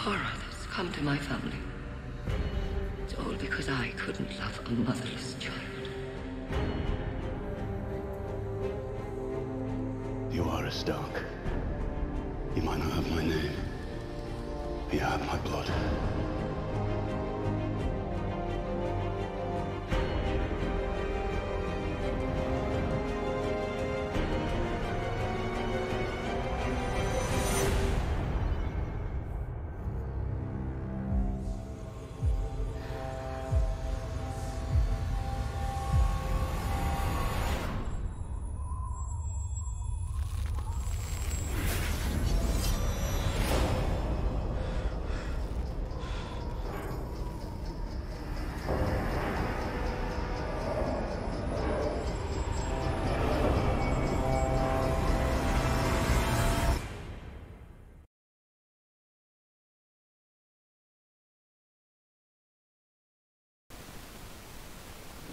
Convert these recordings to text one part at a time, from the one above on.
horror that's come to my family. It's all because I couldn't love a motherless child. You are a Stark. You might not have my name, but you have my blood.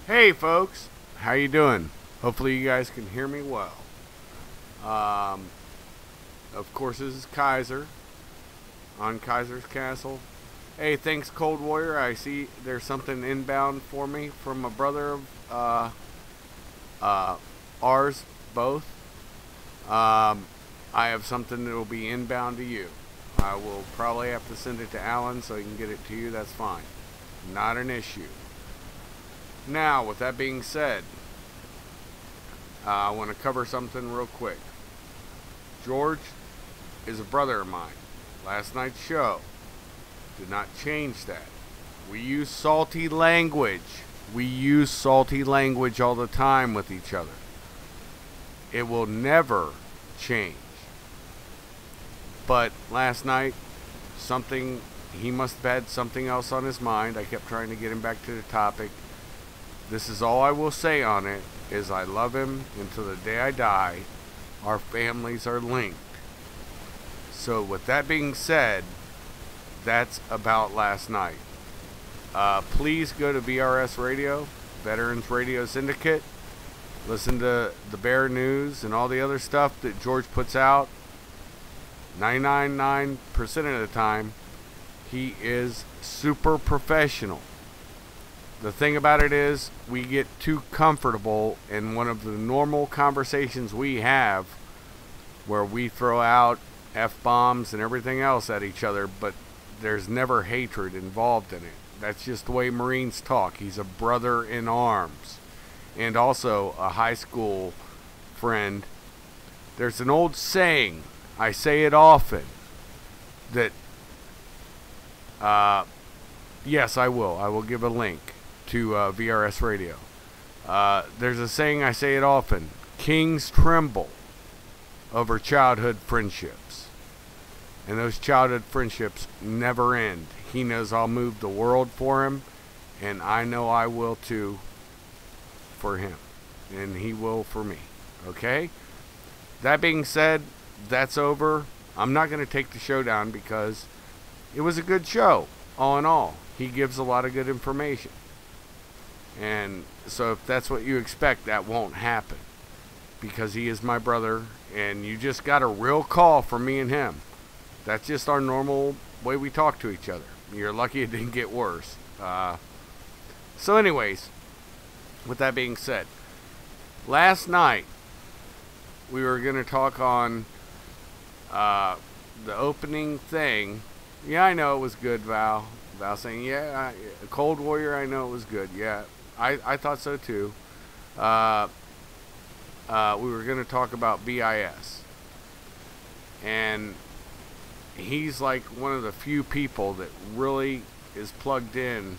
Hey folks, how you doing? Hopefully you guys can hear me well. Of course, this is Kaiser on Kaisers Kastle. Hey, thanks Cold Warrior. I see there's something inbound for me from a brother of ours both. I have something that will be inbound to you. I will probably have to send it to Alan so he can get it to you. That's fine. Not an issue. Now, with that being said, I want to cover something real quick. George is a brother of mine. Last night's show did not change that. We use salty language. We use salty language all the time with each other. It will never change. But last night, he must have had something else on his mind. I kept trying to get him back to the topic. This is all I will say on it, is I love him until the day I die. Our families are linked. So with that being said, that's about last night. Please go to VRS Radio, Veterans Radio Syndicate. Listen to the Bear News and all the other stuff that George puts out. 999% of the time, he is super professional. The thing about it is, we get too comfortable in one of the normal conversations we have where we throw out F-bombs and everything else at each other, but there's never hatred involved in it. That's just the way Marines talk. He's a brother in arms. And also a high school friend. There's an old saying, I say it often, that, yes, I will give a link to VRS Radio. There's a saying, I say it often, kings tremble over childhood friendships. And those childhood friendships never end. He knows I'll move the world for him, and I know I will too for him. And he will for me. Okay? That being said, that's over. I'm not going to take the show down because it was a good show, all in all. He gives a lot of good information. And so if that's what you expect, that won't happen. Because he is my brother, and you just got a real call from me and him. That's just our normal way we talk to each other. You're lucky it didn't get worse. So anyways, with that being said, last night we were going to talk on the opening thing. Yeah, I know it was good, Val. Val saying, yeah, Cold Warrior, I know it was good. Yeah, I thought so too. We were going to talk about BIS. And he's like one of the few people that really is plugged in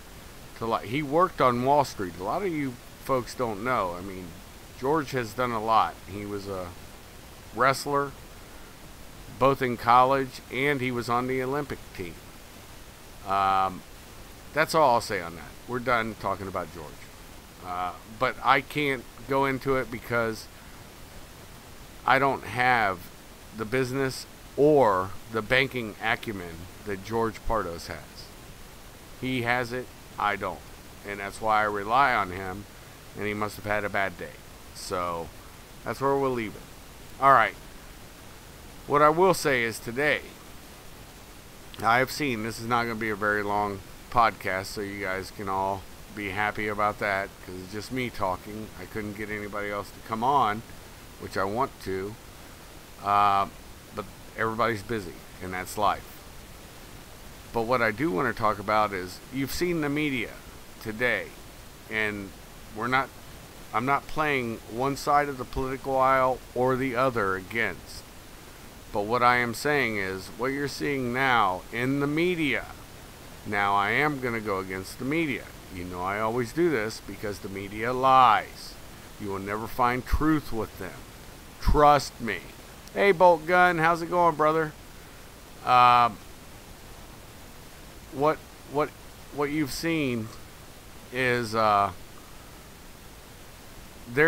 to, like, he worked on Wall Street. A lot of you folks don't know. I mean, George has done a lot. He was a wrestler, both in college, and he was on the Olympic team. That's all I'll say on that. We're done talking about George. But I can't go into it because I don't have the business or the banking acumen that George Pardos has. He has it, I don't. And that's why I rely on him, and he must have had a bad day. So that's where we'll leave it. Alright. What I will say is today, I have seen, this is not going to be a very long podcast, so you guys can all be happy about that, because it's just me talking. I couldn't get anybody else to come on, which I want to, but everybody's busy, and that's life. But what I do want to talk about is, you've seen the media today, and I'm not playing one side of the political aisle or the other against. But what I am saying is, what you're seeing now in the media, now I am going to go against the media. You know I always do this because the media lies. You will never find truth with them. Trust me. Hey, Bolt Gun, how's it going, brother? What you've seen is they're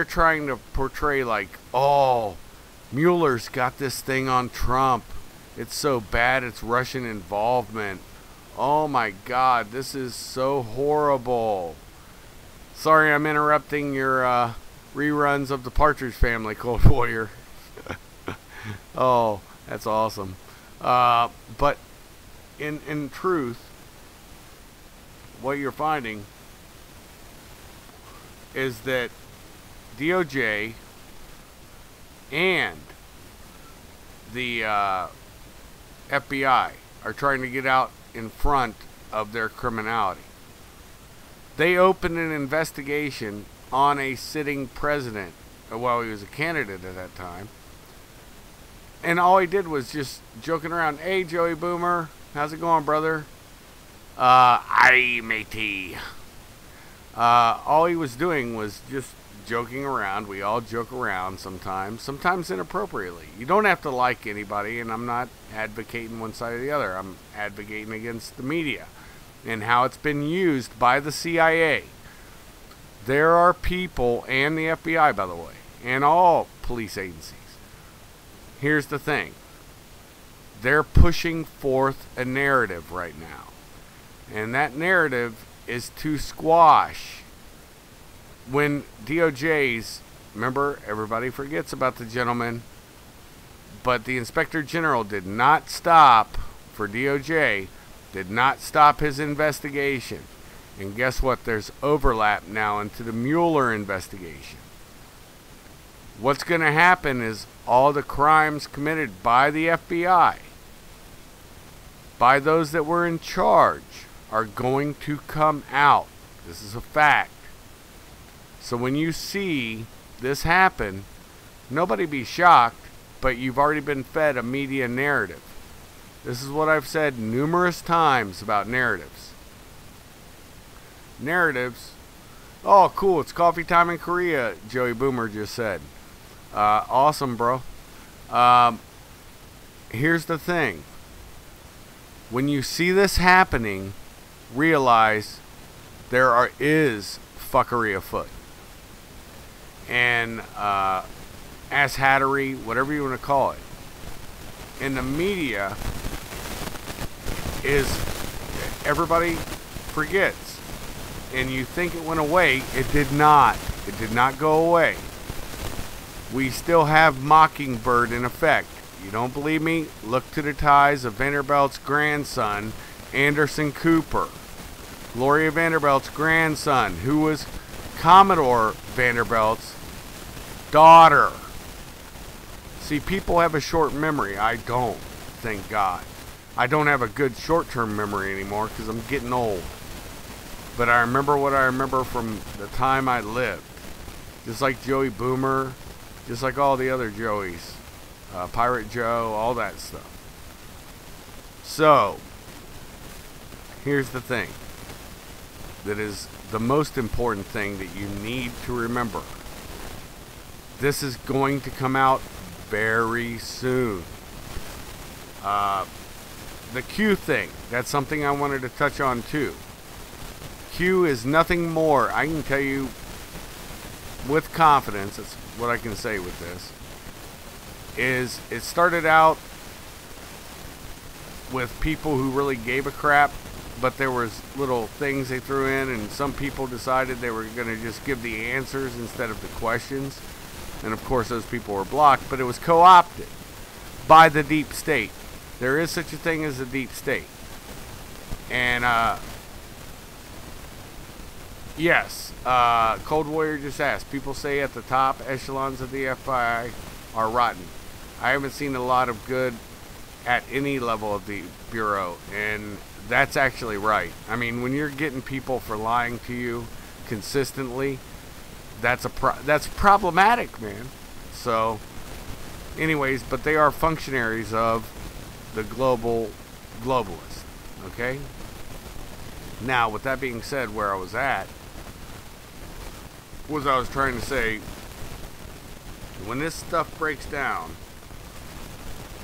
trying to portray like, oh, Mueller's got this thing on Trump. It's so bad, it's Russian involvement. Oh my God, this is so horrible. Sorry I'm interrupting your reruns of the Partridge Family, Cold Warrior. Oh, that's awesome. But in truth, what you're finding is that DOJ and the FBI are trying to get out in front of their criminality. They opened an investigation on a sitting president, well, he was a candidate at that time, and all he did was just joking around. Hey, Joey Boomer, how's it going, brother? Aye, matey. All he was doing was just joking around. We all joke around sometimes inappropriately. You don't have to like anybody, and I'm not advocating one side or the other. I'm advocating against the media and how it's been used by the CIA. There are people, and the FBI, by the way, and all police agencies. Here's the thing. They're pushing forth a narrative right now. And that narrative is to squash when DOJ's, remember, everybody forgets about the gentleman, but the Inspector General did not stop, for DOJ, did not stop his investigation. And guess what? There's overlap now into the Mueller investigation. What's going to happen is all the crimes committed by the FBI, by those that were in charge, are going to come out. This is a fact. So when you see this happen, nobody be shocked, but you've already been fed a media narrative. This is what I've said numerous times about narratives. Narratives. Oh, cool. It's coffee time in Korea, Joey Boomer just said. Awesome, bro. Here's the thing. When you see this happening, realize there is fuckery afoot. And asshattery, whatever you want to call it. And the media is, everybody forgets. And you think it went away. It did not. It did not go away. We still have Mockingbird in effect. You don't believe me? Look to the ties of Vanderbilt's grandson, Anderson Cooper. Gloria Vanderbilt's grandson, who was Commodore Vanderbilt's daughter. See, people have a short memory. I don't, thank God. I don't have a good short-term memory anymore because I'm getting old. But I remember what I remember from the time I lived. Just like Joey Boomer, just like all the other Joeys. Pirate Joe, all that stuff. So, here's the thing. That is the most important thing that you need to remember. This is going to come out very soon. The Q thing, that's something I wanted to touch on too. Q is nothing more, I can tell you with confidence, that's what I can say with this, is it started out with people who really gave a crap, but there was little things they threw in, and some people decided they were going to just give the answers instead of the questions. And of course those people were blocked, but it was co-opted by the deep state. There is such a thing as a deep state. And, yes, Cold Warrior just asked, people say at the top echelons of the FBI are rotten. I haven't seen a lot of good at any level of the Bureau, and that's actually right. I mean, when you're getting people for lying to you consistently, that's problematic, man. So, anyways, but they are functionaries of the globalist, okay? Now, with that being said, where I was at was I was trying to say, when this stuff breaks down,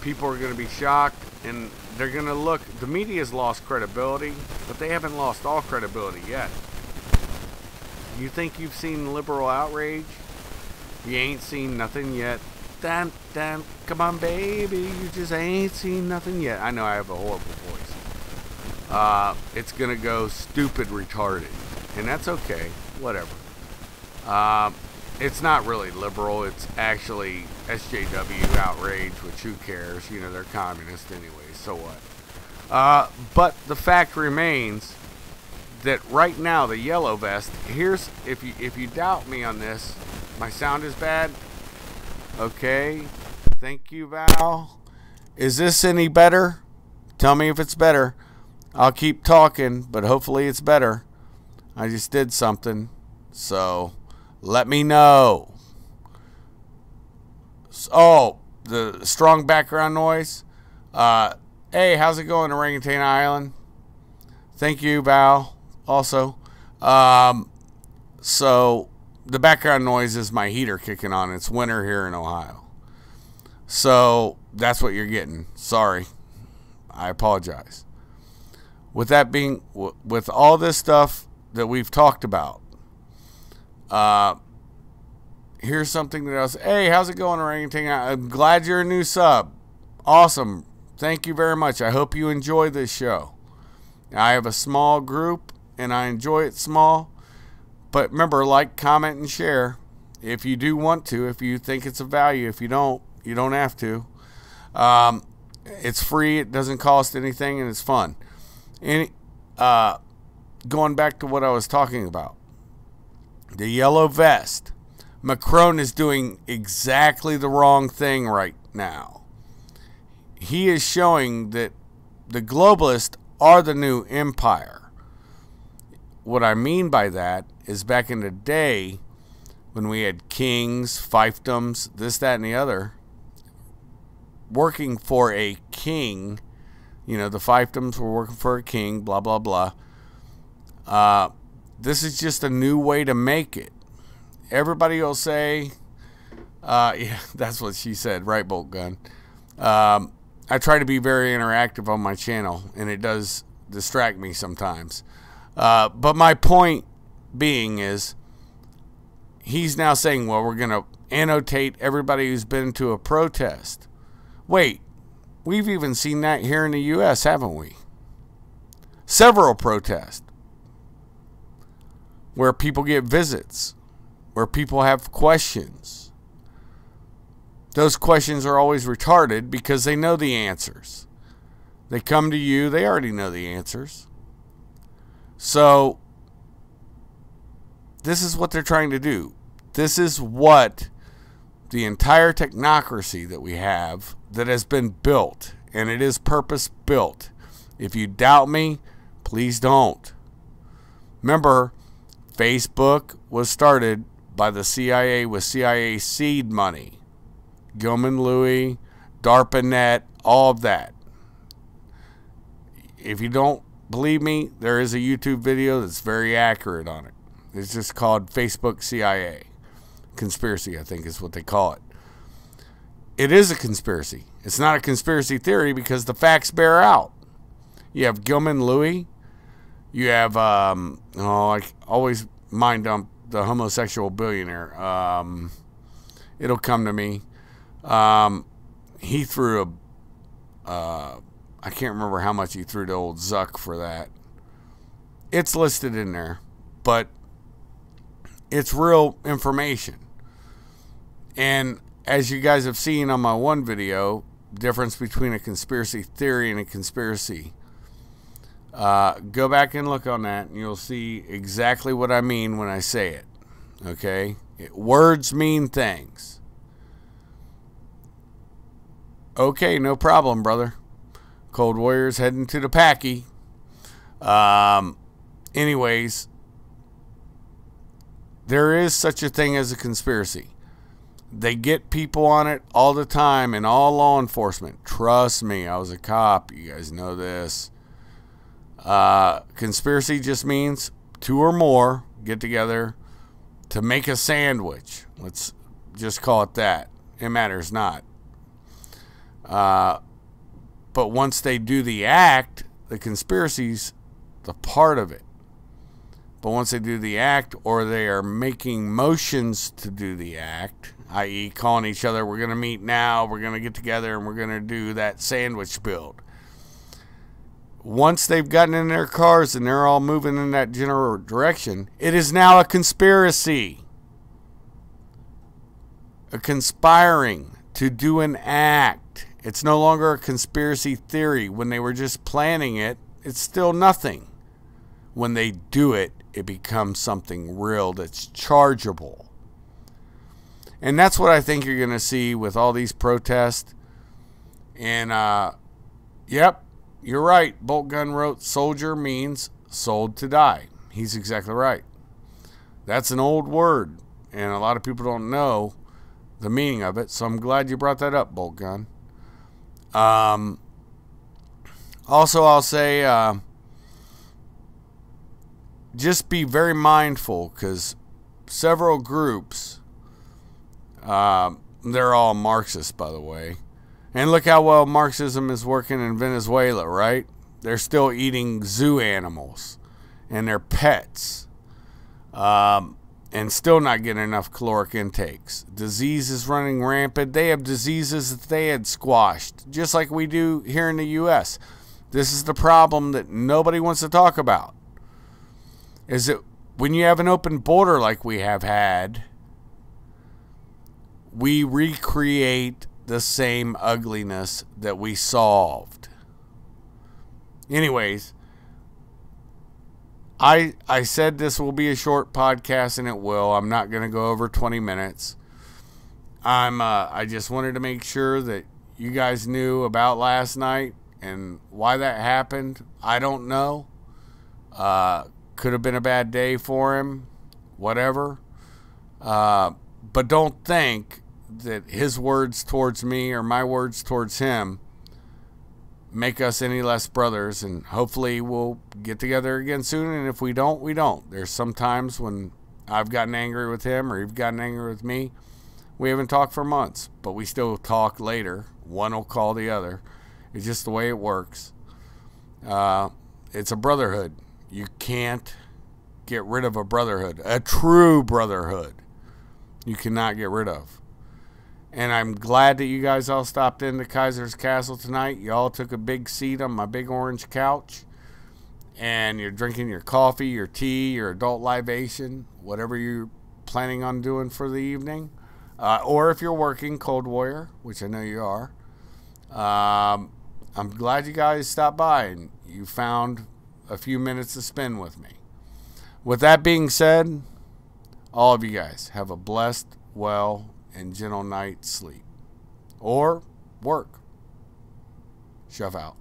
people are going to be shocked, and they're going to look. The media's lost credibility, but they haven't lost all credibility yet. You think you've seen liberal outrage? You ain't seen nothing yet. Damn, come on, baby, you just ain't seen nothing yet. I know I have a horrible voice. It's going to go stupid retarded, and that's okay. Whatever. It's not really liberal. It's actually SJW outrage, which who cares? You know, they're communists anyway, so what? But the fact remains that right now the yellow vest, here's, if you doubt me on this, my sound is bad. Okay. Thank you, Val. Is this any better? Tell me if it's better. I'll keep talking, but hopefully it's better. I just did something, so let me know. Oh, the strong background noise. Hey, how's it going, Orangutan Island? Thank you, Val. Also, so the background noise is my heater kicking on. It's winter here in Ohio, so that's what you're getting. Sorry, I apologize. With that being, with all this stuff that we've talked about, here's something that else. Hey, how's it going, Orangutan? I'm glad you're a new sub. Awesome. Thank you very much. I hope you enjoy this show. I have a small group, and I enjoy it small. But remember, like, comment, and share if you do want to, if you think it's of value. If you don't, you don't have to. It's free. It doesn't cost anything, and it's fun. Going back to what I was talking about, the yellow vest. Macron is doing exactly the wrong thing right now. He is showing that the globalists are the new empire. What I mean by that is back in the day when we had kings, fiefdoms, this, that, and the other, working for a king. You know, the fiefdoms were working for a king, blah, blah, blah. This is just a new way to make it. Everybody will say, yeah, that's what she said, right, Bolt Gun. I try to be very interactive on my channel, and it does distract me sometimes. But my point being is, he's now saying, well, we're going to annotate everybody who's been to a protest. Wait, we've even seen that here in the U.S., haven't we? Several protests where people get visits, where people have questions. Those questions are always retarded because they know the answers. They come to you, they already know the answers. So, this is what they're trying to do. This is what the entire technocracy that we have that has been built, and it is purpose built. If you doubt me, please don't. Remember, Facebook was started by the CIA with CIA seed money. Gilman Louis, DARPANet, all of that. If you don't believe me, there is a YouTube video that's very accurate on it. It's just called Facebook CIA. Conspiracy, I think is what they call it. It is a conspiracy. It's not a conspiracy theory because the facts bear out. You have Gilman Louis. You have, I always mind dump the homosexual billionaire. It'll come to me. He threw I can't remember how much he threw to old Zuck for that. It's listed in there, but it's real information. And as you guys have seen on my one video, difference between a conspiracy theory and a conspiracy. Go back and look on that, and you'll see exactly what I mean when I say it. Okay? Words mean things. Okay, no problem, brother. Cold Warrior's heading to the Packy. Anyways, there is such a thing as a conspiracy. They get people on it all the time in all law enforcement. Trust me, I was a cop. You guys know this. Conspiracy just means two or more get together to make a sandwich. Let's just call it that. It matters not. But once they do the act, the conspiracy's the part of it. But once they do the act, or they are making motions to do the act, i.e. calling each other, we're going to meet now, we're going to get together, and we're going to do that sandwich build. Once they've gotten in their cars and they're all moving in that general direction, it is now a conspiracy. A conspiring to do an act. It's no longer a conspiracy theory. When they were just planning it, it's still nothing. When they do it, it becomes something real that's chargeable. And that's what I think you're going to see with all these protests. And, yep, you're right. Bolt Gun wrote, soldier means sold to die. He's exactly right. That's an old word, and a lot of people don't know the meaning of it, so I'm glad you brought that up, Bolt Gun. Also, I'll say, just be very mindful, because several groups, they're all Marxist, by the way. And look how well Marxism is working in Venezuela, right? They're still eating zoo animals and their pets, and still not getting enough caloric intakes. Disease is running rampant. They have diseases that they had squashed, just like we do here in the U.S. This is the problem that nobody wants to talk about. Is that when you have an open border like we have had, we recreate the same ugliness that we solved. Anyways, I said this will be a short podcast, and it will. I'm not going to go over 20 minutes. I just wanted to make sure that you guys knew about last night and why that happened. I don't know. Could have been a bad day for him. Whatever. But don't think that his words towards me or my words towards him make us any less brothers, and hopefully we'll get together again soon, and if we don't, we don't. There's some times when I've gotten angry with him or he's gotten angry with me. We haven't talked for months, but we still talk later. One will call the other. It's just the way it works. It's a brotherhood. You can't get rid of a brotherhood. A true brotherhood you cannot get rid of. And I'm glad that you guys all stopped into Kaisers Kastle tonight. You all took a big seat on my big orange couch. And you're drinking your coffee, your tea, your adult libation, whatever you're planning on doing for the evening. Or if you're working, Cold Warrior, which I know you are. I'm glad you guys stopped by and you found a few minutes to spend with me. With that being said, all of you guys have a blessed, well, and gentle night's sleep. Or work. Shove out.